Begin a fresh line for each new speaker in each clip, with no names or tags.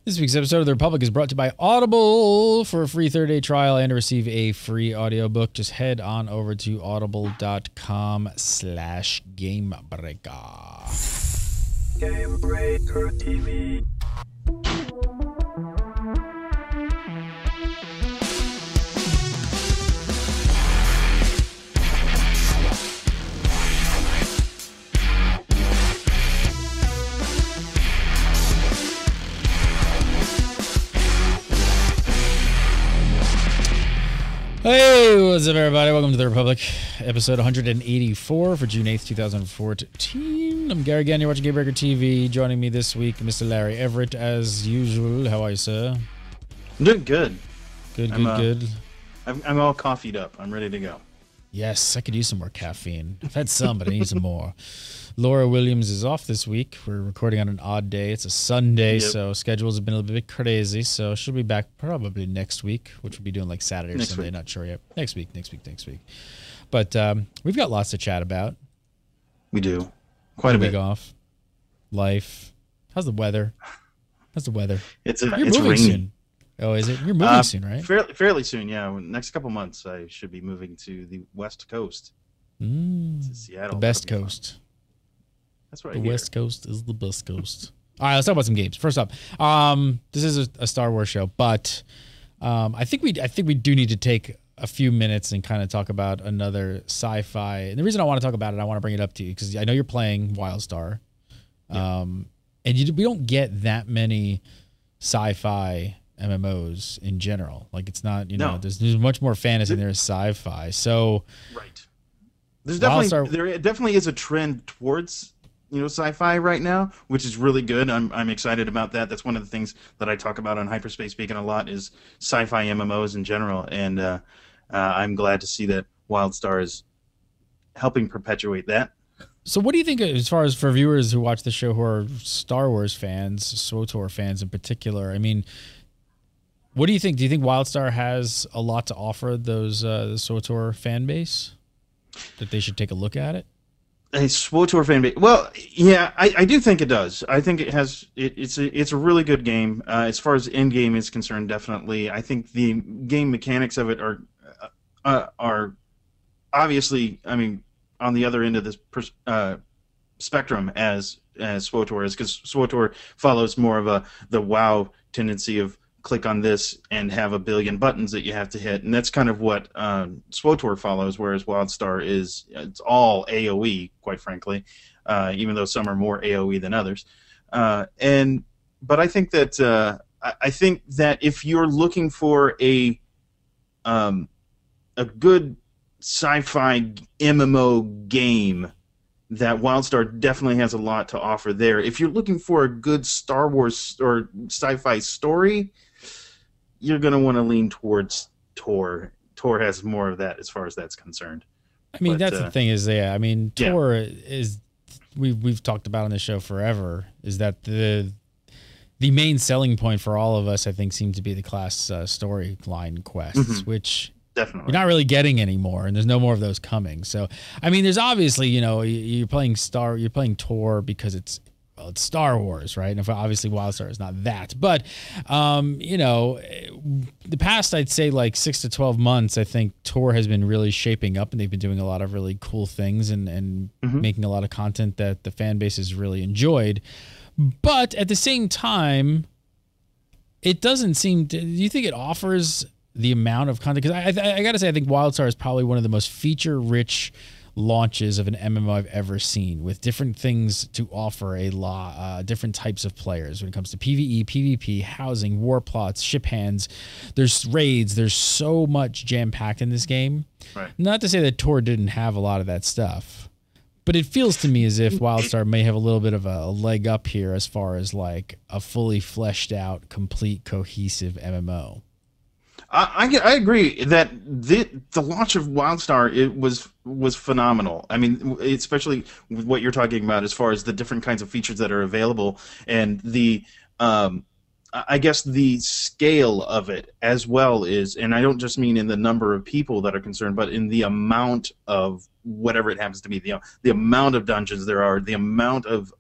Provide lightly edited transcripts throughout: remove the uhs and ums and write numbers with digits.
This week's episode of The Republic is brought to you by Audible. For a free 30-day trial and to receive a free audiobook, just head on over to audible.com/gamebreaker.
Gamebreaker TV.
Hey, what's up, everybody? Welcome to The Republic, episode 184 for June 8th, 2014. I'm Gary again. You're watching Gamebreaker TV. Joining me this week, Mr. Larry Everett, as usual. How are you, sir?
I'm doing good.
Good.
I'm all coffeeed up. I'm ready to go.
Yes, I could use some more caffeine. I've had some, but I need some more. Laura Williams is off this week. We're recording on an odd day. It's a Sunday, so schedules have been a little bit crazy. So she'll be back probably next week, which we'll be doing like Saturday or Sunday. Not sure yet. Next week. But we've got lots to chat about.
We do. Quite a bit.
Week off. Life. How's the weather?
It's
moving
rainy.
soon. Oh, is it? You're moving soon, right?
Fairly soon, yeah. Next couple months, I should be moving to the West Coast. To Seattle.
The best coast.
That's right.
The West Coast is the best coast. All right, let's talk about some games. First up, this is a Star Wars show, but I think we do need to take a few minutes and kind of talk about another sci-fi. And the reason I want to talk about it, I want to bring it up to you because I know you're playing WildStar, and we don't get that many sci-fi MMOs in general. Like it's not, there's much more fantasy than there is sci-fi. So
right, there definitely is a trend towards sci-fi right now, which is really good. I'm excited about that. That's one of the things that I talk about on Hyperspace Beacon a lot is sci-fi MMOs in general, and I'm glad to see that WildStar is helping perpetuate that.
So what do you think, as far as for viewers who watch the show who are Star Wars fans, SWTOR fans in particular? I mean, what do you think? Do you think WildStar has a lot to offer those the SWTOR fan base, that they should take a look at it?
A SWTOR fan base. Well, yeah, I do think it does. I think it has. It's a really good game. As far as end game is concerned, definitely. I think the game mechanics of it are obviously, I mean, on the other end of this spectrum as SWTOR is, because SWTOR follows more of the WoW tendency of click on this and have a billion buttons that you have to hit, and that's kind of what SWTOR follows, whereas WildStar it's all AoE, quite frankly, even though some are more AoE than others. But I think that if you're looking for a good sci-fi MMO game, that WildStar definitely has a lot to offer there. If you're looking for a good Star Wars or sci-fi story, you're going to want to lean towards Tor. Tor has more of that as far as that's concerned.
I mean, that's the thing is, I mean, Tor is, we've talked about on the show forever, is that the main selling point for all of us, I think, seems to be the class storyline quests, which
definitely
we're not really getting anymore, and there's no more of those coming. So, I mean, there's obviously, you're playing Tor because it's Star Wars, right? And obviously WildStar is not that. But, the past, I'd say, like 6 to 12 months, I think Tor has been really shaping up, and they've been doing a lot of really cool things and making a lot of content that the fan base has really enjoyed. But at the same time, it doesn't seem to, do you think it offers the amount of content? Because I got to say, I think WildStar is probably one of the most feature-rich launches of an MMO I've ever seen, with different things to offer a lot, different types of players when it comes to PvE, PvP, housing, war plots, ship hands. There's raids. There's so much jam-packed in this game.
Right.
Not to say that Tor didn't have a lot of that stuff, but it feels to me as if WildStar may have a little bit of a leg up here as far as like a fully fleshed out, complete, cohesive MMO.
I agree that the launch of WildStar was phenomenal. I mean, especially with what you're talking about as far as the different kinds of features that are available and the I guess the scale of it as well is, and I don't just mean in the number of people that are concerned, but in the amount of whatever it happens to be, the amount of dungeons there are, the amount of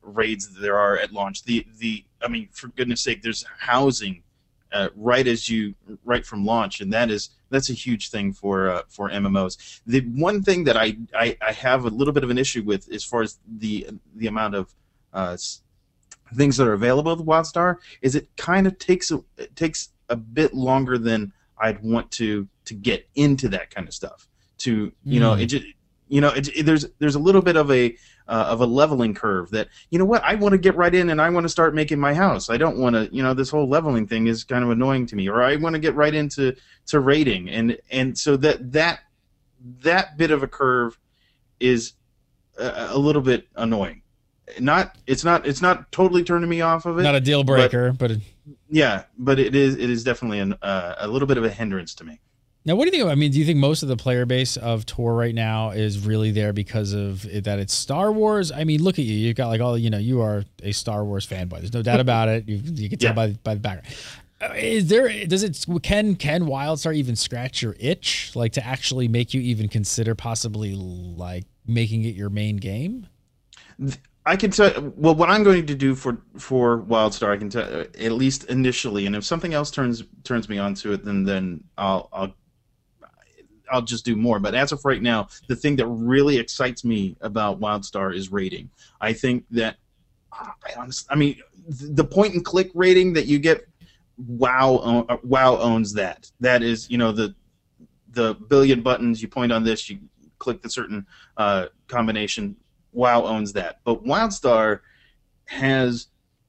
raids there are at launch. I mean, for goodness sake, there's housing right from launch, and that's a huge thing for MMOs. The one thing that I have a little bit of an issue with, as far as the amount of things that are available with WildStar, is it kind of takes a bit longer than I'd want to get into that kind of stuff. There's a little bit of a leveling curve that, I want to get right in and I want to start making my house. I don't want to, this whole leveling thing is kind of annoying to me, or I want to get right into raiding, and so that bit of a curve is a little bit annoying. It's not totally turning me off of it.
Not a deal breaker, but
it is definitely a little bit of a hindrance to me.
Now, what do you think? I mean, do you think most of the player base of TOR right now is really there because of that it's Star Wars? I mean, look at you. You've got like you are a Star Wars fanboy. There's no doubt about it. You can tell by the background. Can WildStar even scratch your itch, like to actually make you even consider possibly like making it your main game?
I can tell. Well, what I'm going to do for WildStar, I can tell, at least initially, and if something else turns me onto it, then I'll just do more. But as of right now, the thing that really excites me about WildStar is rating. I think that, I mean, the point and click rating that you get, WoW owns that. That is, the billion buttons, you point on this, you click the certain combination. WoW owns that. But WildStar has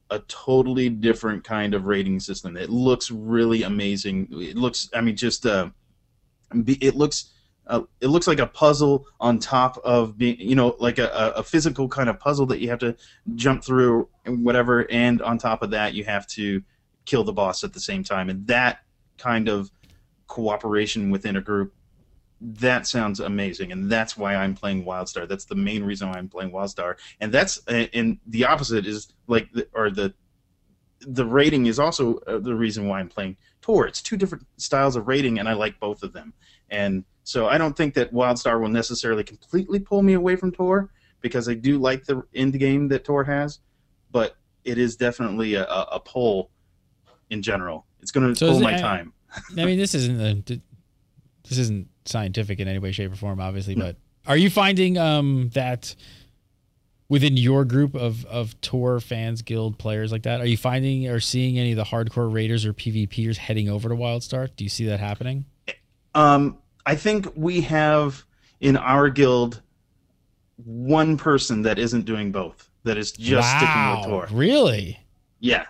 a totally different kind of rating system. It looks really amazing. It looks, I mean, just it looks like a puzzle on top of being, like a physical kind of puzzle that you have to jump through and whatever, and on top of that you have to kill the boss at the same time. And that kind of cooperation within a group, that sounds amazing, and that's why I'm playing WildStar. That's the main reason why I'm playing WildStar. And the opposite is the rating is also the reason why I'm playing TOR. It's two different styles of rating, and I like both of them. And so I don't think that WildStar will necessarily completely pull me away from TOR, because I do like the end game that TOR has, but it is definitely a pull in general. It's going to pull my time.
I mean, this isn't scientific in any way, shape, or form, obviously, but are you finding that within your group of TOR fans, guild players like that, are you finding or seeing any of the hardcore raiders or PvPers heading over to WildStar? Do you see that happening?
I think we have in our guild one person that isn't doing both, that is just sticking with TOR.
Really?
Yeah.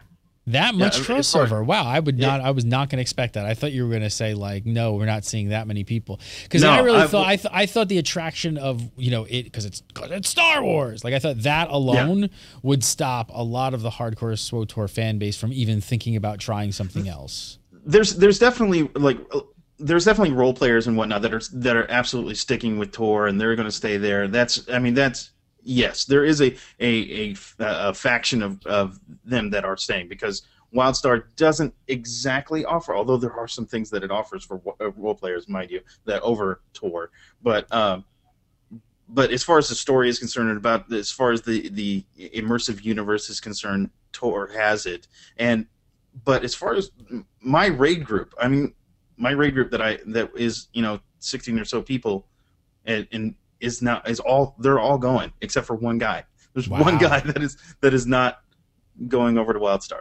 That much crossover. Wow, I was not going to expect that. I thought you were going to say like, no, we're not seeing that many people. Because I really thought the attraction of, it because it's Star Wars. Like I thought that alone would stop a lot of the hardcore SWTOR fan base from even thinking about trying something else. There's
definitely role players and whatnot that are absolutely sticking with TOR, and they're going to stay there. Yes, there is a faction of them that are staying, because WildStar doesn't exactly offer, although there are some things that it offers for role players, mind you, that over TOR. But as far as the story is concerned, as far as the immersive universe is concerned, TOR has it. But as far as my raid group, that is 16 or so people, and they're all going except for one guy. There's one guy that is not going over to WildStar.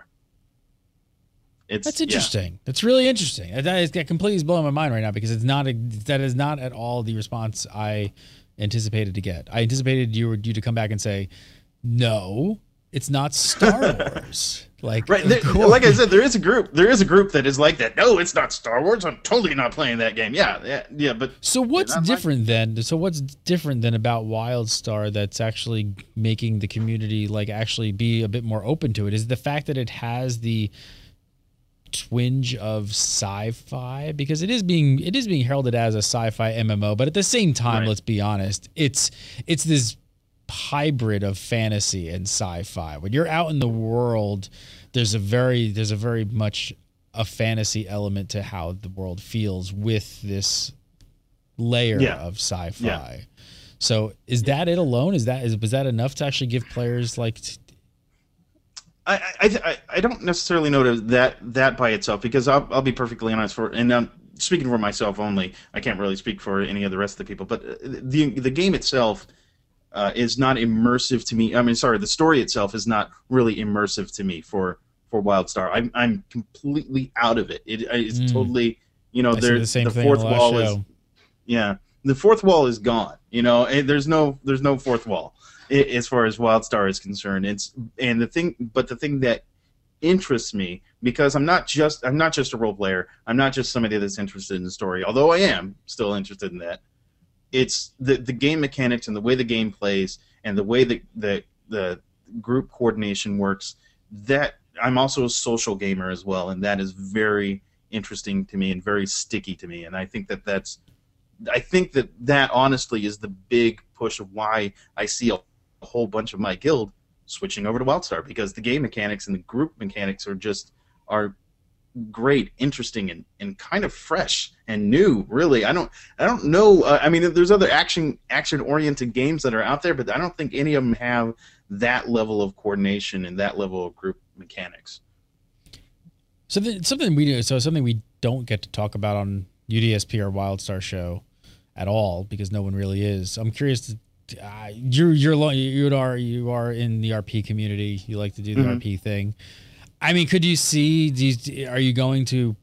That's interesting. Yeah. That's really interesting. That completely is blowing my mind right now, because that is not at all the response I anticipated to get. I anticipated you to come back and say, no, it's not Star Wars. Like,
right. Like I said, there is a group that is like that. No, it's not Star Wars. I'm totally not playing that game. Yeah. But
so what's different then? So what's different than about WildStar that's actually making the community like actually be a bit more open to it? Is the fact that it has the twinge of sci-fi, because it is being heralded as a sci-fi MMO, but at the same time, let's be honest, it's this hybrid of fantasy and sci-fi. When you're out in the world, there's a very much a fantasy element to how the world feels with this layer of sci-fi. So is that it alone? Was that enough to actually give players like
I don't necessarily know that by itself, because I'll be perfectly honest, and I'm speaking for myself only. I can't really speak for any of the rest of the people, but the game itself is not immersive to me. I mean, sorry, the story itself is not really immersive to me for WildStar. I'm completely out of it. It's totally, the fourth wall is, yeah, the fourth wall is gone. There's no fourth wall as far as WildStar is concerned. The thing that interests me, because I'm not just a role player. I'm not just somebody that's interested in the story, although I am still interested in that. It's the game mechanics and the way the game plays and the way the group coordination works. That I'm also a social gamer as well, and that is very interesting to me and very sticky to me. And I think that honestly is the big push of why I see a whole bunch of my guild switching over to WildStar, because the game mechanics and the group mechanics are great, interesting, and kind of fresh and new. Really, I don't know. I mean, there's other action oriented games that are out there, but I don't think any of them have that level of coordination and that level of group mechanics.
So something we don't get to talk about on UDSP or WildStar show at all, because no one really is. I'm curious. You are in the RP community. You like to do the RP thing. I mean, could you see? Are you going to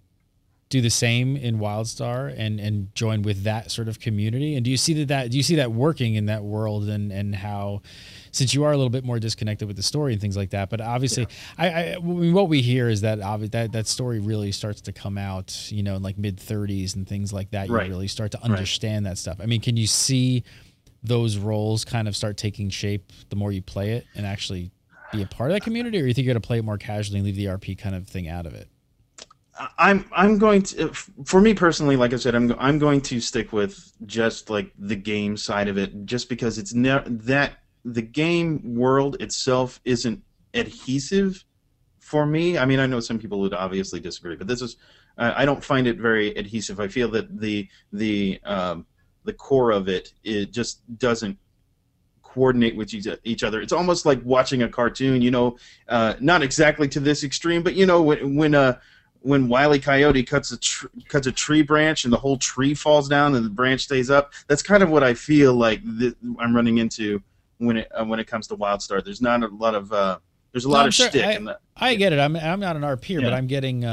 do the same in WildStar and join with that sort of community? And do you see that working in that world, and how, since you are a little bit more disconnected with the story and things like that, but obviously, I mean, what we hear is that that story really starts to come out, in like mid-30s and things like that. You really start to understand that stuff. I mean, can you see those roles kind of start taking shape the more you play it and actually be a part of that community, or you think you're going to play it more casually and leave the RP kind of thing out of it?
I'm going to, for me personally, like I said, I'm going to stick with just like the game side of it, just because it's that the game world itself isn't adhesive for me. I mean, I know some people would obviously disagree, but this is, I don't find it very adhesive. I feel that the core of it just doesn't coordinate with each other. It's almost like watching a cartoon, not exactly to this extreme, but when Wile E. Coyote cuts a tree branch and the whole tree falls down and the branch stays up. That's kind of what I feel like I'm running into when it comes to WildStar. There's not a lot of there's a lot of shtick.
I get it. I'm not an RPer, but I'm getting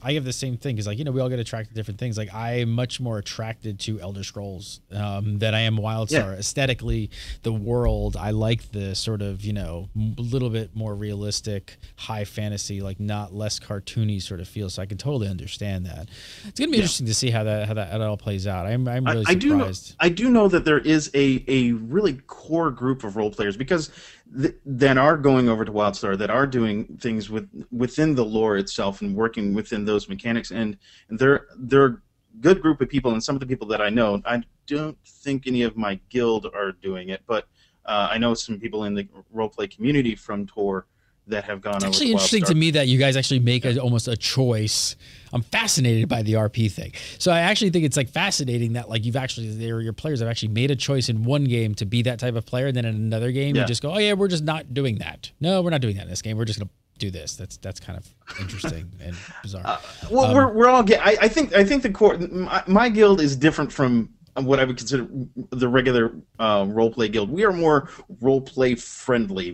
I have the same thing, because we all get attracted to different things. Like, I'm much more attracted to Elder Scrolls than I am WildStar. Aesthetically, the world, I like the sort of a little bit more realistic, high fantasy, like not less cartoony sort of feel. So I can totally understand that. It's gonna be interesting to see how that all plays out. I'm really surprised.
I do know that there is a really core group of role players, because that are going over to WildStar, that are doing things within the lore itself and working within those mechanics, and they're a good group of people. And some of the people that I know, I don't think any of my guild are doing it, but I know some people in the roleplay community from Tor that have gone over to WildStar. It's
actually interesting to me that you guys actually make almost a choice. I'm fascinated by the RP thing. So I actually think it's like fascinating that like your players have actually made a choice in one game to be that type of player, and then in another game you just go, oh yeah, we're just not doing that. No, we're not doing that in this game. We're just gonna do this. That's kind of interesting and bizarre.
Well, we're all I think the core. My guild is different from what I would consider the regular roleplay guild. We are more roleplay friendly.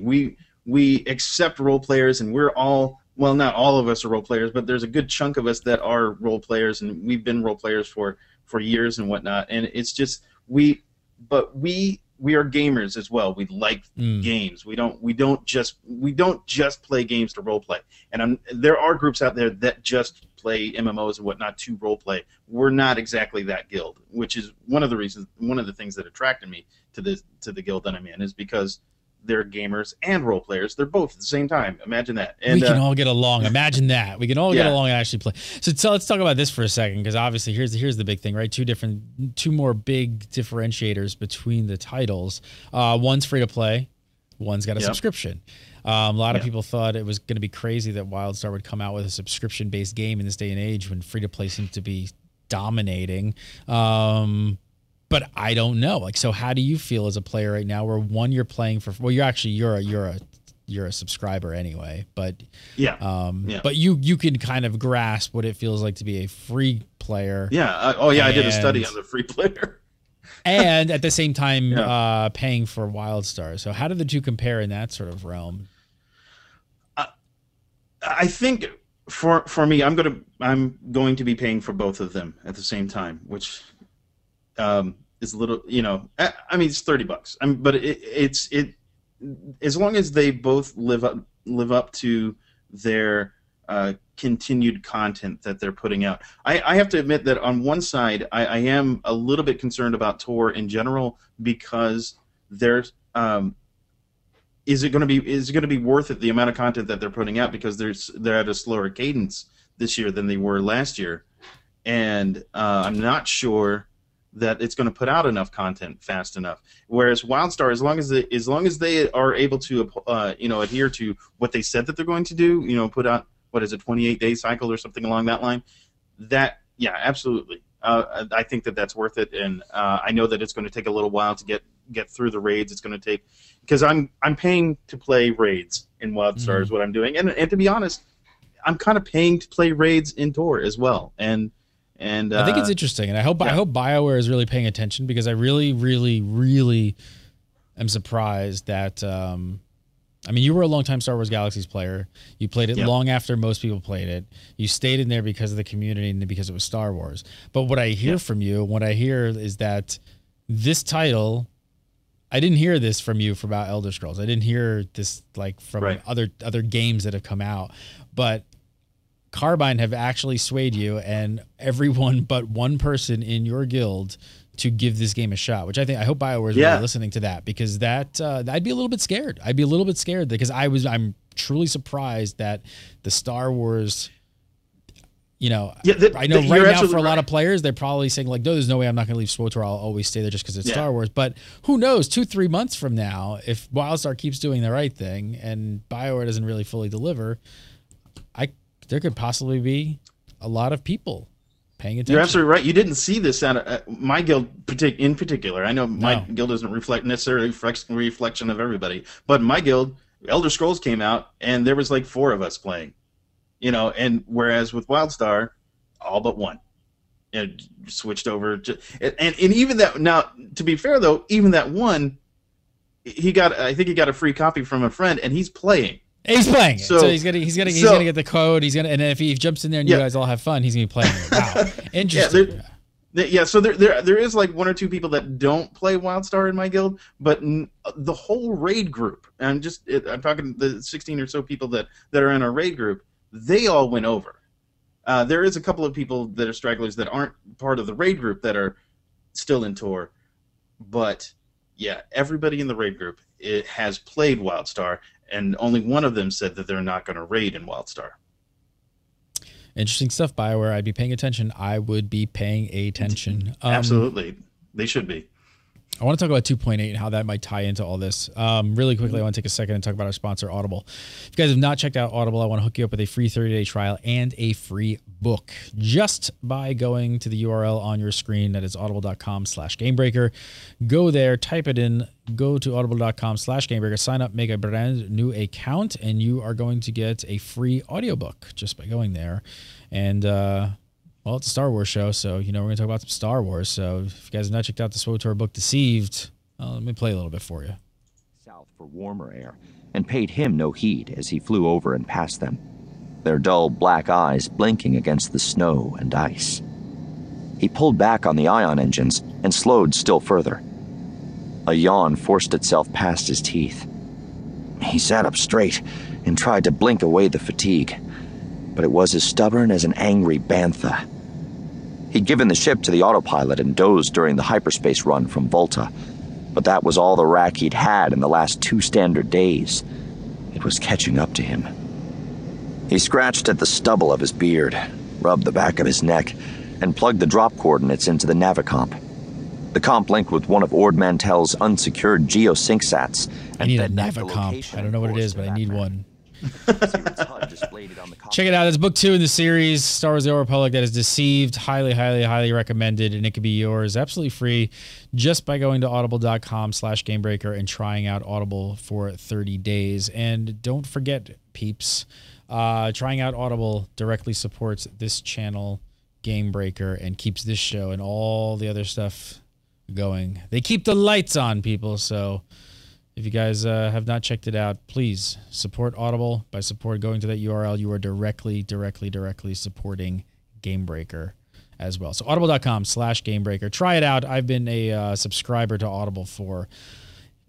We accept role players, and we're all, well, not all of us are role players, but there's a good chunk of us that are role players, and we've been role players for years and whatnot. And it's just we are gamers as well. We like games. We don't just play games to role play. And there are groups out there that just play MMOs and whatnot to role play. We're not exactly that guild, which is one of the things that attracted me to the guild that I'm in, is because they're gamers and role players. They're both at the same time. Imagine that. And
we can all get along. Imagine that. We can all get along and actually play. So let's talk about this for a second, because obviously here's the big thing, right? Two more big differentiators between the titles. One's free to play. One's got a subscription. A lot of people thought it was going to be crazy that WildStar would come out with a subscription-based game in this day and age, when free to play seems to be dominating. But I don't know. Like, so how do you feel as a player right now, where one, you're playing for, well, you're a you're a subscriber anyway. But
but
you can kind of grasp what it feels like to be a free player.
I did a study on the free player.
And at the same time, paying for WildStar. So how do the two compare in that sort of realm?
I think for me, I'm going to be paying for both of them at the same time, which is a little, I mean, it's $30. But it's as long as they both live up to their continued content that they're putting out. I have to admit that on one side, I am a little bit concerned about TOR in general, because there's is it going to be worth it, the amount of content that they're putting out, because they're at a slower cadence this year than they were last year, and I'm not sure that it's going to put out enough content fast enough. Whereas WildStar, as long as they are able to adhere to what they said that they're going to do, put out, what is it, 28-day cycle or something along that line, absolutely. I think that's worth it, and I know that it's going to take a little while to get through the raids. It's going to take, because I'm paying to play raids in WildStar is what I'm doing, and to be honest, I'm kind of paying to play raids in TOR as well, and I
think it's interesting, and I hope BioWare is really paying attention, because I really, really, really am surprised that. I mean, you were a longtime Star Wars Galaxies player. You played it long after most people played it. You stayed in there because of the community and because it was Star Wars. But what I hear from you, what I hear is that this title, I didn't hear this from you about Elder Scrolls. I didn't hear this like from other games that have come out. But Carbine have actually swayed you and everyone but one person in your guild to give this game a shot, which I hope BioWare is really listening to that, because that I'd be a little bit scared. I'd be a little bit scared because I'm truly surprised that the Star Wars, I know right now for a lot of players, they're probably saying like, no, there's no way I'm not going to leave SWTOR. I'll always stay there just because it's Star Wars. But who knows, 2-3 months from now, if WildStar keeps doing the right thing and BioWare doesn't really fully deliver, there could possibly be a lot of people paying attention.
You're absolutely right. You didn't see this at my guild in particular. I know my guild doesn't necessarily reflection of everybody, but my guild, Elder Scrolls came out, and there was like 4 of us playing, and whereas with WildStar, all but one, switched over. And even that, now, to be fair though, even that one, I think he got a free copy from a friend, and he's playing.
He's playing it, so he's gonna get the code. And then if he jumps in there and you guys all have fun, he's gonna be playing it. Wow, interesting.
So there is like 1 or 2 people that don't play WildStar in my guild, but the whole raid group, and I'm talking the 16 or so people that are in our raid group, they all went over. There is a couple of people that are stragglers that aren't part of the raid group that are still in TOR, but everybody in the raid group has played WildStar. And only one of them said that they're not going to raid in WildStar.
Interesting stuff, BioWare. I'd be paying attention. I would be paying attention.
Absolutely. They should be.
I want to talk about 2.8 and how that might tie into all this. Really quickly, I want to take a second and talk about our sponsor, Audible. If you guys have not checked out Audible, I want to hook you up with a free 30-day trial and a free book just by going to the URL on your screen. That is audible.com/gamebreaker. Go there, type it in, go to audible.com/gamebreaker, sign up, make a brand new account, and you are going to get a free audiobook just by going there. And, well, it's a Star Wars show, so, we're going to talk about some Star Wars. So if you guys have not checked out the SWTOR book, Deceived, let me play a little bit for you.
South for warmer air, and paid him no heed as he flew over and past them, their dull black eyes blinking against the snow and ice. He pulled back on the ion engines and slowed still further. A yawn forced itself past his teeth. He sat up straight and tried to blink away the fatigue, but it was as stubborn as an angry bantha. He'd given the ship to the autopilot and dozed during the hyperspace run from Volta, but that was all the rack he'd had in the last 2 standard days. It was catching up to him. He scratched at the stubble of his beard, rubbed the back of his neck, and plugged the drop coordinates into the Navicomp. The comp linked with one of Ord Mantell's unsecured geosync sats.
I need a Navicomp. I don't know what it is, but I need one.
displayed it on the
Check it out. It's book 2 in the series, Star Wars: The Old Republic, that is Deceived. Highly, highly, highly recommended, and it can be yours absolutely free just by going to audible.com/gamebreaker and trying out Audible for 30 days. And don't forget, peeps, trying out Audible directly supports this channel, Gamebreaker, and keeps this show and all the other stuff going. They keep the lights on, people, so if you guys have not checked it out, please support Audible by going to that URL. You are directly supporting Gamebreaker as well. So audible.com/Gamebreaker. Try it out. I've been a subscriber to Audible for,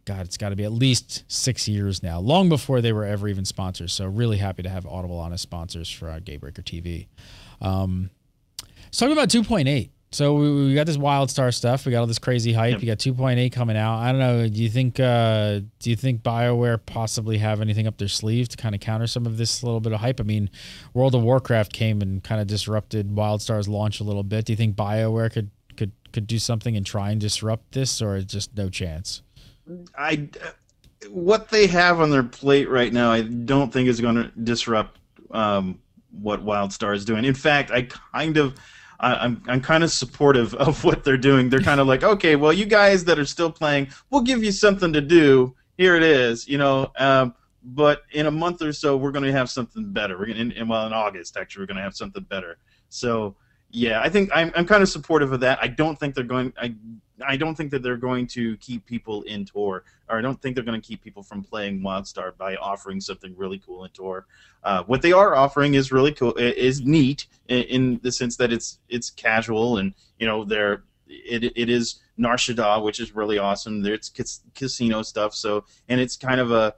God, it's got to be at least 6 years now, long before they were ever even sponsors. So really happy to have Audible on as sponsors for Gamebreaker TV. Let's talk about 2.8. So we got this WildStar stuff. We got all this crazy hype.
Yep.
You got 2.8 coming out. I don't know. Do you think BioWare possibly have anything up their sleeve to kind of counter some of this little bit of hype? I mean, World of Warcraft came and kind of disrupted WildStar's launch a little bit. Do you think BioWare could do something and try and disrupt this, or just no chance?
What they have on their plate right now, I don't think is going to disrupt what WildStar is doing. In fact, I'm kind of supportive of what they're doing. They're kind of like, okay, well, you guys that are still playing, we'll give you something to do. Here it is, but in a month or so, we're going to have something better. In August, actually, we're going to have something better. So, yeah, I think I'm kind of supportive of that. I don't think I don't think that they're going to keep people in Tor, or I don't think they're going to keep people from playing WildStar by offering something really cool in Tor. What they are offering is really cool, is neat in the sense that it's casual, and it is Nar Shaddaa, which is really awesome. There's casino stuff, and it's kind of a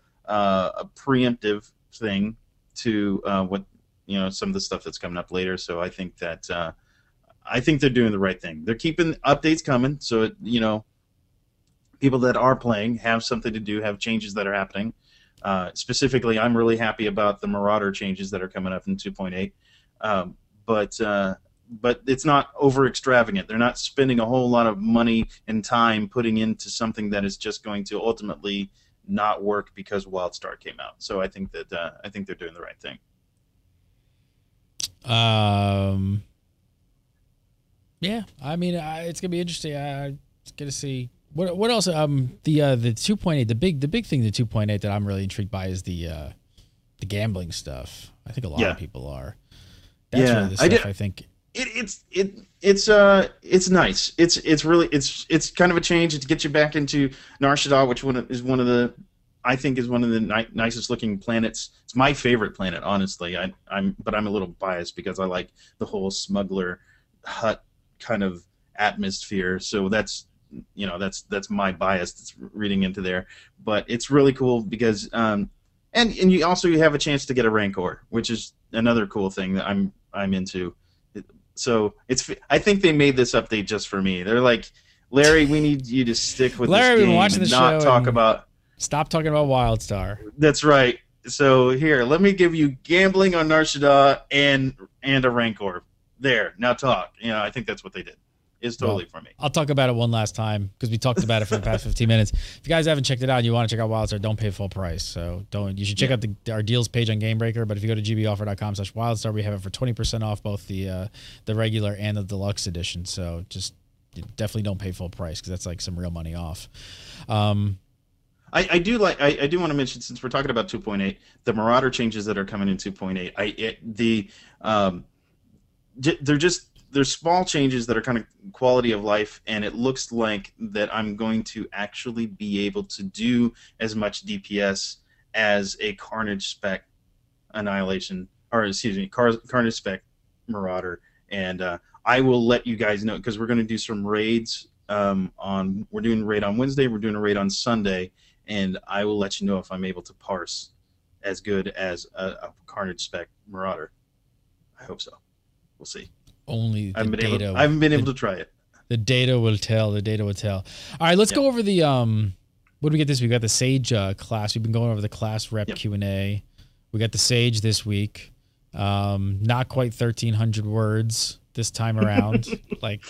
preemptive thing to what some of the stuff that's coming up later. So I think that. I think they're doing the right thing. They're keeping updates coming, so people that are playing have something to do, have changes that are happening. Specifically, I'm really happy about the Marauder changes that are coming up in 2.8. But it's not over extravagant. They're not spending a whole lot of money and time putting into something that is just going to ultimately not work because WildStar came out. So I think that they're doing the right thing.
Yeah, I mean, it's gonna be interesting. It's gonna see what else. The 2.8, the big thing, the 2.8 that I'm really intrigued by is the gambling stuff. I think a lot of people are. That's really the stuff I think. It's
nice. It's kind of a change to get you back into Nar Shaddaa, which is one of the nicest looking planets. It's my favorite planet, honestly. But I'm a little biased because I like the whole smuggler hut kind of atmosphere. So that's my bias that's reading into there. But it's really cool because and you also have a chance to get a Rancor, which is another cool thing that I'm into. So I think they made this update just for me. They're like, Larry, we need you to stick with this game and not talk about.
Stop talking about WildStar.
That's right. So here, let me give you gambling on Nar Shaddaa and a Rancor. There, now talk. I think that's what they did. It's totally for me.
I'll talk about it one last time because we talked about it for the past 15 minutes. If you guys haven't checked it out and you want to check out WildStar, don't pay full price. So you should check out our deals page on Gamebreaker. But if you go to gboffer.com/WildStar, we have it for 20% off both the regular and the deluxe edition. So just definitely don't pay full price because that's like some real money off.
I do want to mention, since we're talking about 2.8, the Marauder changes that are coming in 2.8. They're small changes that are kind of quality of life, and it looks like that I'm going to actually be able to do as much DPS as a Carnage spec Annihilation, or excuse me, Carnage spec Marauder, and I will let you guys know because we're going to do some raids. We're doing a raid on Wednesday, we're doing a raid on Sunday, and I will let you know if I'm able to parse as good as a Carnage spec Marauder. I hope so. We'll see.
Only the
data. I haven't been able to try it.
The data will tell. The data will tell. All right, let's go over the what do we get this week? We got the Sage class. We've been going over the class rep Q&A. We got the Sage this week. Not quite 1,300 words this time around, like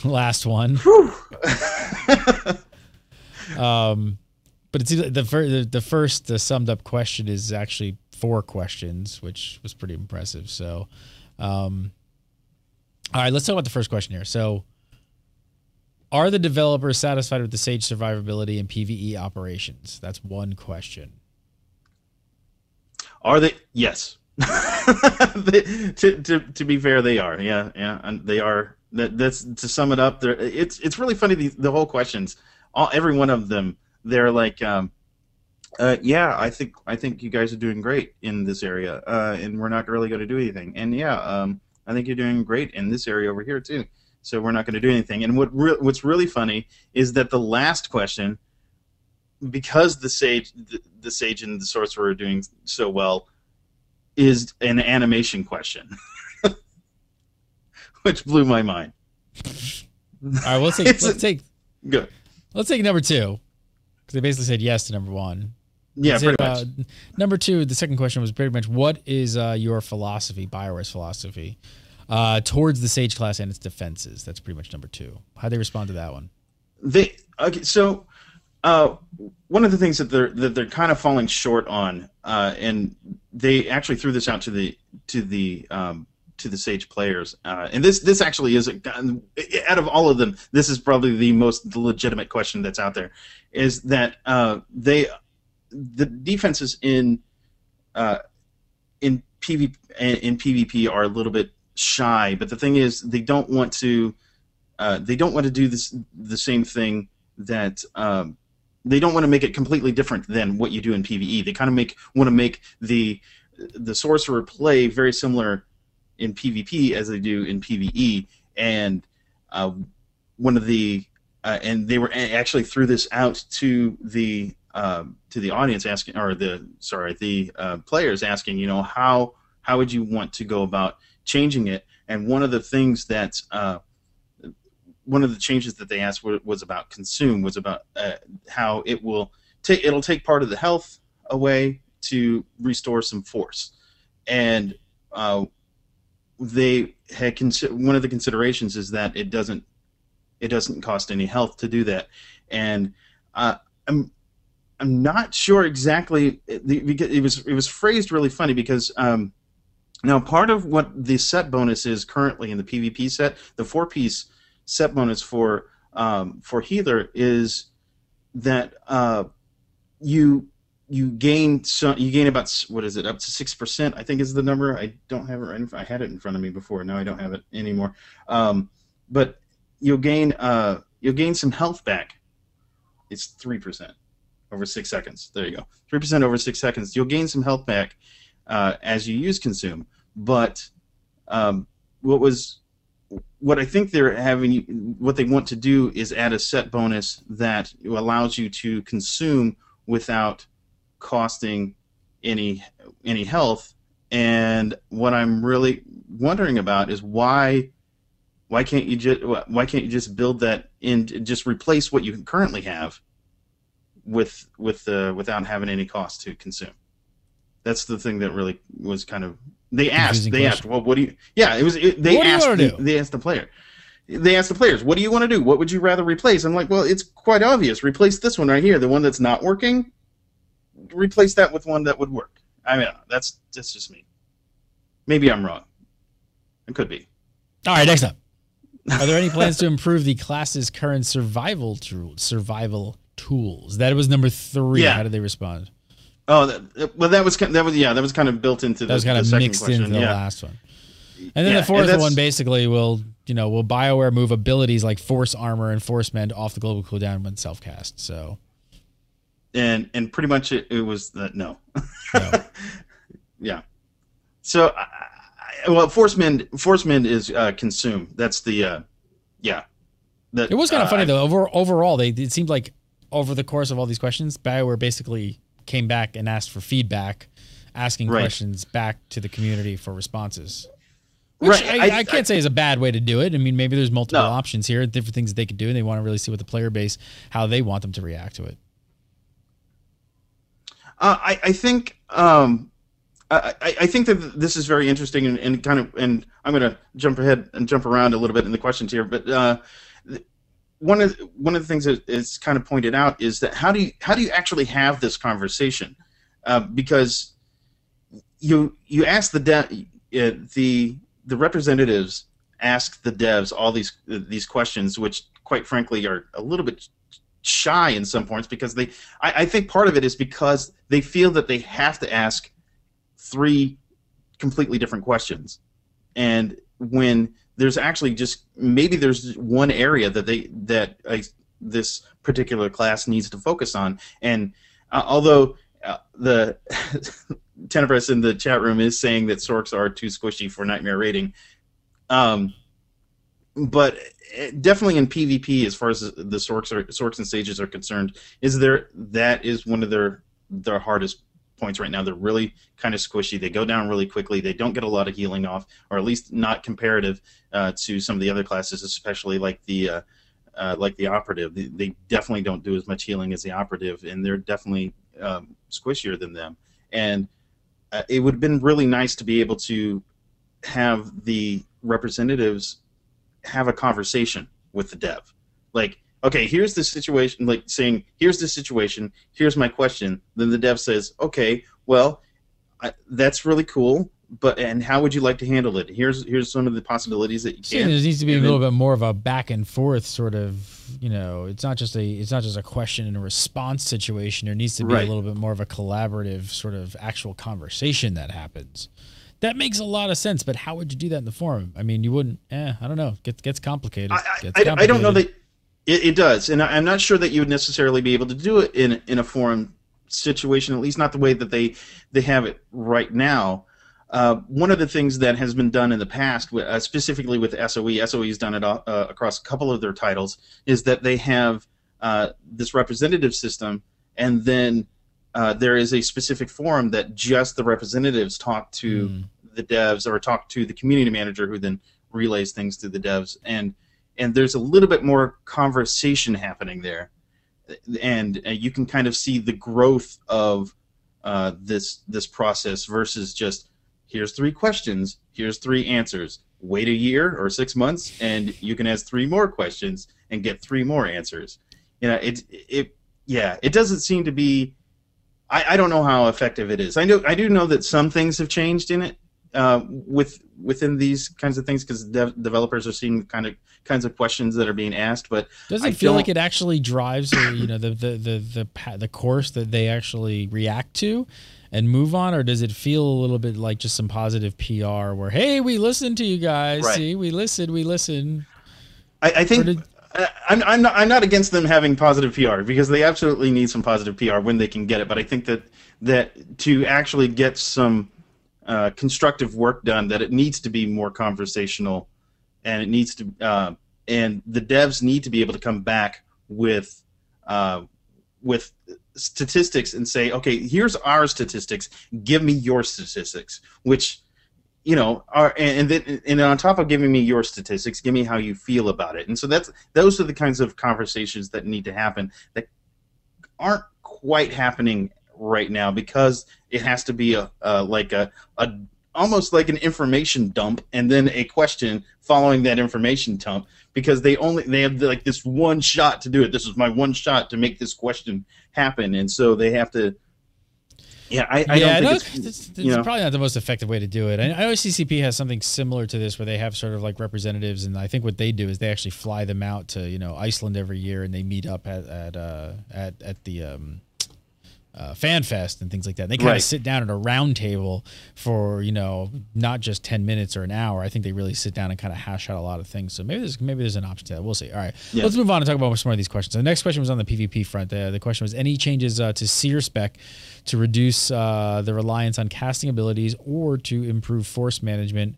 last one. But it's the first summed up question is actually 4 questions, which was pretty impressive. So, all right, let's talk about the first question here. So, are the developers satisfied with the Sage survivability and PvE operations? That's one question.
Are they? Yes. To be fair, they are. Yeah, and they are. That's to sum it up. It's really funny. The whole questions, every one of them, they're like, yeah, I think you guys are doing great in this area, and we're not really going to do anything. And yeah, I think you're doing great in this area over here too. So we're not going to do anything. And what's really funny is that the last question, because the Sage and the Sorcerer are doing so well, is an animation question, which blew my mind.
All right, let's take
good.
Let's take number 2, because they basically said yes to number 1.
Yeah, pretty much.
Number 2, the second question was pretty much, what is your philosophy, BioWare's philosophy, towards the Sage class and its defenses? That's pretty much number 2. How'd they respond to that one?
So one of the things that they're kind of falling short on, and they actually threw this out to the Sage players, and this actually is out of all of them, this is probably the most legitimate question that's out there, is that the defenses in PvP are a little bit shy, but the thing is they don't want to do the same thing that they don't want to make it completely different than what you do in PvE. They kind of want to make the Sorcerer play very similar in PvP as they do in PvE, and one of the and they were actually threw this out to the audience, asking, or the players asking, how would you want to go about changing it? And one of the things that one of the changes that they asked was about consume, was about how it'll take part of the health away to restore some force, and they had one of the considerations is that it doesn't cost any health to do that, and I'm not sure exactly, because it was phrased really funny, because now part of what the set bonus is currently in the PvP set, the 4-piece set bonus for healer, is that you gain about, what is it, up to 6%, I think is the number. I don't have it right I had it in front of me before. Now I don't have it anymore. But you'll gain some health back. It's 3% over 6 seconds. There you go. 3% over 6 seconds. You'll gain some health back as you use consume. But what I think what they want to do is add a set bonus that allows you to consume without costing any health. And what I'm really wondering about is why can't you just build that in, just replace what you currently have without having any cost to consume? That's the thing that really was kind of, they asked, well, what do you? Yeah, they asked the player. They asked the players, what do you want to do? What would you rather replace? I'm like, well, it's quite obvious. Replace this one right here, the one that's not working. Replace that with one that would work. I mean, that's just me. Maybe I'm wrong. It could be.
All right, next up. Are there any plans to improve the class's current survival tools? That was number 3. Yeah. How did they respond?
Oh, that was kind of built into the,
that was kind of mixed
question.
Into the last one. And then the fourth one basically will BioWare move abilities like Force Armor and Force Mend off the global cooldown when self-cast. So,
and pretty much it was that no. Yeah. So, Force Mend is consume. That's the yeah.
It was kind of funny though. Overall, it seemed like over the course of all these questions, BioWare basically came back and asked for feedback, asking questions back to the community for responses. Which I can't say is a bad way to do it. I mean, maybe there's multiple options here, different things that they could do, and they want to really see what the player base, how they want them to react to it.
I think that this is very interesting and I'm going to jump ahead and jump around a little bit in the questions here, but one of the things that is kind of pointed out is that how do you actually have this conversation? Because you ask the representatives ask the devs all these questions, which quite frankly are a little bit shy in some points, because I think part of it is because they feel that they have to ask 3 completely different questions, and when there's actually just maybe there's one area that this particular class needs to focus on, and although the Tenebris in the chat room is saying that Sorks are too squishy for Nightmare rating, but definitely in PvP, as far as the Sorks and Sages are concerned, that is one of their hardest points right now. They're really kind of squishy. They go down really quickly. They don't get a lot of healing off, or at least not comparative to some of the other classes, especially like the Operative. They definitely don't do as much healing as the Operative, and they're definitely squishier than them. And it would have been really nice to be able to have the representatives have a conversation with the dev. Like, okay, here's the situation, like saying, here's the situation, here's my question. Then the dev says, okay, well, that's really cool, and how would you like to handle it? Here's some of the possibilities that you can.
There needs to be a little bit more of a back and forth sort of, it's not just a question and a response situation. There needs to be a little bit more of a collaborative sort of actual conversation that happens. That makes a lot of sense, but how would you do that in the forum? I mean, you wouldn't. I don't know. Gets complicated.
I don't know that it does, and I'm not sure that you would necessarily be able to do it in a forum situation. At least not the way that they have it right now. One of the things that has been done in the past, specifically with SOE has done it across a couple of their titles, is that they have this representative system, and then there is a specific forum that just the representatives talk to the devs, or talk to the community manager, who then relays things to the devs, and there's a little bit more conversation happening there, and you can kind of see the growth of this process versus just, here's 3 questions, here's 3 answers, wait a year or 6 months, and you can ask 3 more questions and get 3 more answers. It doesn't seem to be. I don't know how effective it is. I do know that some things have changed in it within these kinds of things, because developers are seeing kinds of questions that are being asked. But
does it feel like it actually drives the course that they actually react to and move on, or does it feel a little bit like just some positive PR where, hey, we listened to you guys, see, we listened.
I think. I'm not against them having positive PR, because they absolutely need some positive PR when they can get it. But I think that to actually get some constructive work done, that it needs to be more conversational, and it needs to and the devs need to be able to come back with statistics and say, okay, here's our statistics, give me your statistics, which and on top of giving me your statistics, give me how you feel about it. And so those are the kinds of conversations that need to happen that aren't quite happening right now, because it has to be almost like an information dump, and then a question following that information dump, because they have like this one shot to do it. This is my one shot to make this question happen, and so they have to. I don't think
it's probably not the most effective way to do it. I know CCP has something similar to this, where they have sort of like representatives, and I think what they do is they actually fly them out to Iceland every year, and they meet up at the Fan Fest and things like that. And they kind of sit down at a round table for not just 10 minutes or an hour. I think they really sit down and kind of hash out a lot of things. So maybe there's an option to that. We'll see. All right, let's move on and talk about some more of these questions. The next question was on the PvP front. The question was, any changes to Seer spec to reduce the reliance on casting abilities, or to improve force management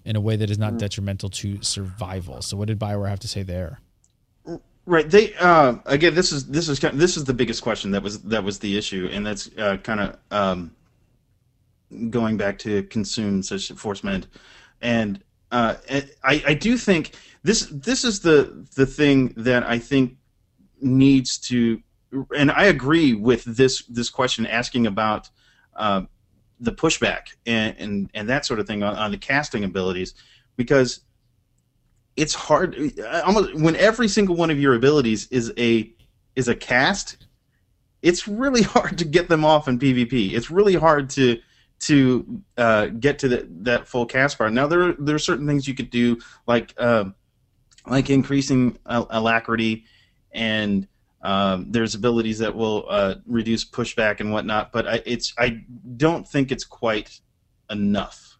in a way that is not detrimental to survival? So what did BioWare have to say there?
Right. They again, this is the biggest question that was the issue, and that's kind of going back to consume such enforcement, and I do think this is the thing that I think needs to, and I agree with this question asking about the pushback and that sort of thing on the casting abilities, because it's hard almost when every single one of your abilities is a cast. It's really hard to get them off in PvP. It's really hard to to get to that full cast part. Now there are certain things you could do, like increasing alacrity, and there's abilities that will reduce pushback and whatnot. But I don't think it's quite enough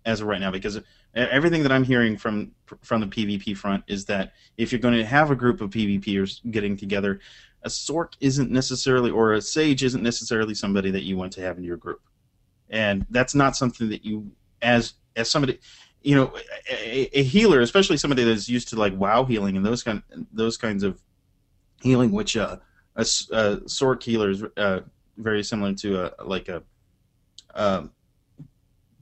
as of right now, because everything that I'm hearing from the PvP front is that if you're going to have a group of PvPers getting together, a Sork isn't necessarily, or a Sage isn't necessarily somebody that you want to have in your group. And that's not something that you, as somebody, you know, a healer, especially somebody that's used to like WoW healing and those kinds of healing, which a Sork healer is very similar to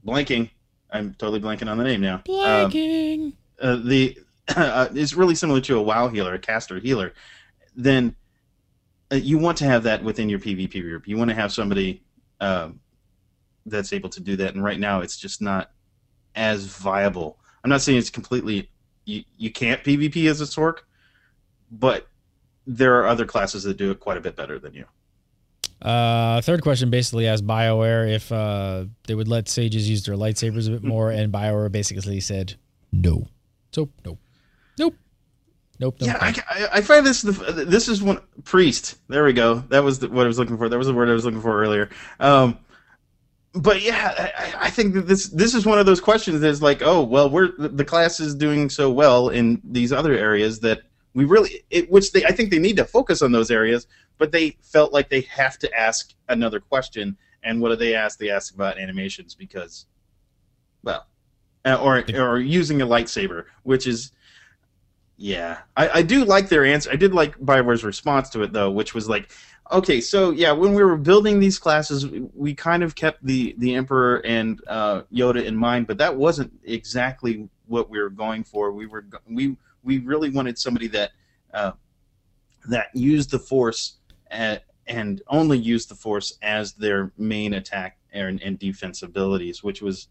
blanking. I'm totally blanking on the name now.
Blanking.
It's really similar to a WoW healer, a caster healer. Then you want to have that within your PvP group. You want to have somebody that's able to do that, and right now it's just not as viable. I'm not saying it's completely you can't PvP as a Sork, but there are other classes that do it quite a bit better than you.
Third question basically asked BioWare if they would let sages use their lightsabers a bit more, and BioWare basically said no. So nope. Yeah,
I find this is one priest. There we go. That was what I was looking for. That was the word I was looking for earlier. But yeah, I think that this is one of those questions that's like, oh well, the class is doing so well in these other areas that we really, I think they need to focus on those areas, but they felt like they have to ask another question. And what do they ask? They ask about animations because, well, or using a lightsaber, which is, yeah, I do like their answer. I did like BioWare's response to it though, which was like, okay, so yeah, when we were building these classes, we kind of kept the Emperor and Yoda in mind, but that wasn't exactly what we were going for. We really wanted somebody that used the Force and only used the Force as their main attack and defense abilities, which is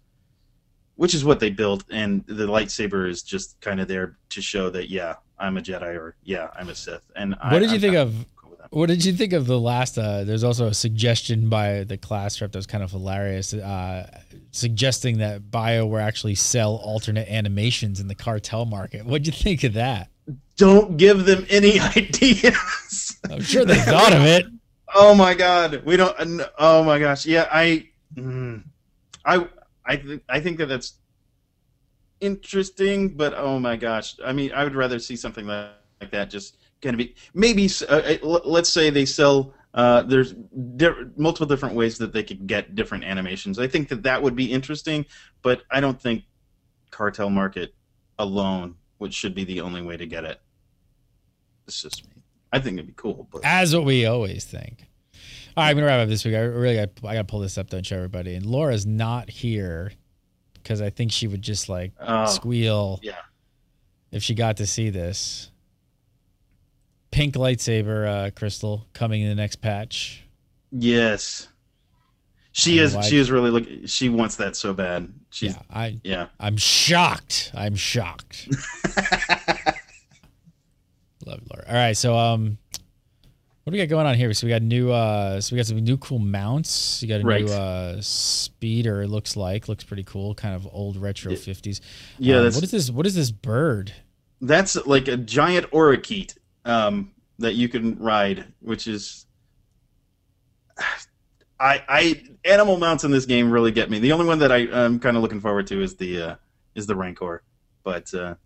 what they built, and the lightsaber is just kind of there to show that, yeah, I'm a Jedi, or yeah, I'm a Sith. And
what did you think of? What did you think of the last? There's also a suggestion by the class rep that was kind of hilarious, suggesting that BioWare actually sell alternate animations in the cartel market. What'd you think of that?
Don't give them any ideas.
I'm sure they thought of it.
Oh my God, we don't. Oh my gosh, yeah, I think that that's interesting, but oh my gosh, I mean, I would rather see something like that. Just kind of be maybe. Let's say they sell. There's multiple different ways that they could get different animations. I think that would be interesting, but I don't think cartel market alone should be the only way to get it. It's just me. I think it'd be cool, but
as what we always think. All right, I'm gonna wrap up this week. I gotta pull this up though and show everybody. And Laura's not here because I think she would just like squeal if she got to see this. Pink lightsaber crystal coming in the next patch.
Yes, she is. She is really looking. She wants that so bad. I'm
shocked. I'm shocked. Love it, Laura. All right, so what do we got going on here? So we got new. So we got some new cool mounts. You got a new speeder. It looks pretty cool. Kind of old retro 50s.
Yeah.
What is this? What is this bird?
That's like a giant orakeet that you can ride, which is. Animal mounts in this game really get me. The only one that I'm kind of looking forward to is the Rancor. But there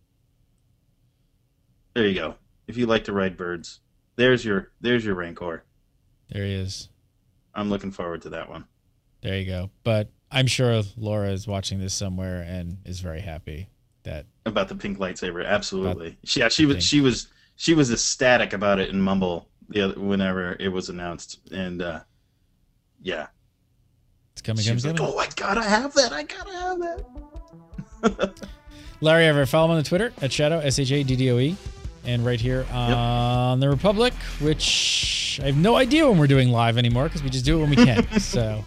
you go. If you like to ride birds, there's your Rancor.
There he is.
I'm looking forward to that one.
There you go. But I'm sure Laura is watching this somewhere and is very happy
about the pink lightsaber. Absolutely. She was ecstatic about it in Mumble whenever it was announced, and yeah,
it's coming.
Like, oh, I gotta have that.
Larry Ever, follow him on the Twitter at Shadow SHADDOE, and right here on the Republic, which I have no idea when we're doing live anymore because we just do it when we can. So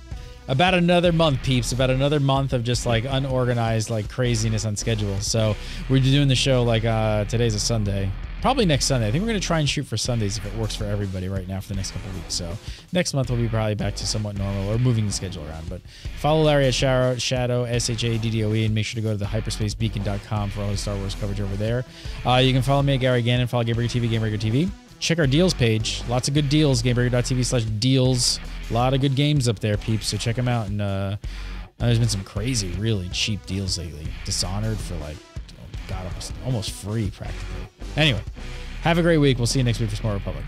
about another month, peeps. About another month of just like unorganized like craziness on schedule. So we're doing the show like today's a Sunday. probably next Sunday. I think we're going to try and shoot for Sundays if it works for everybody right now for the next couple of weeks. So next month we'll be probably back to somewhat normal or moving the schedule around. But follow Larry at Shadow, SHADDOE, and make sure to go to the hyperspacebeacon.com for all his Star Wars coverage over there. You can follow me at Gary Gannon, follow Gamebreaker TV, Gamebreaker TV. Check our deals page. Lots of good deals, gamebreaker.tv/deals. A lot of good games up there, peeps, so check them out. And there's been some crazy, really cheap deals lately. Dishonored for like, oh God, almost free practically. Anyway, have a great week. We'll see you next week for Smart Republic.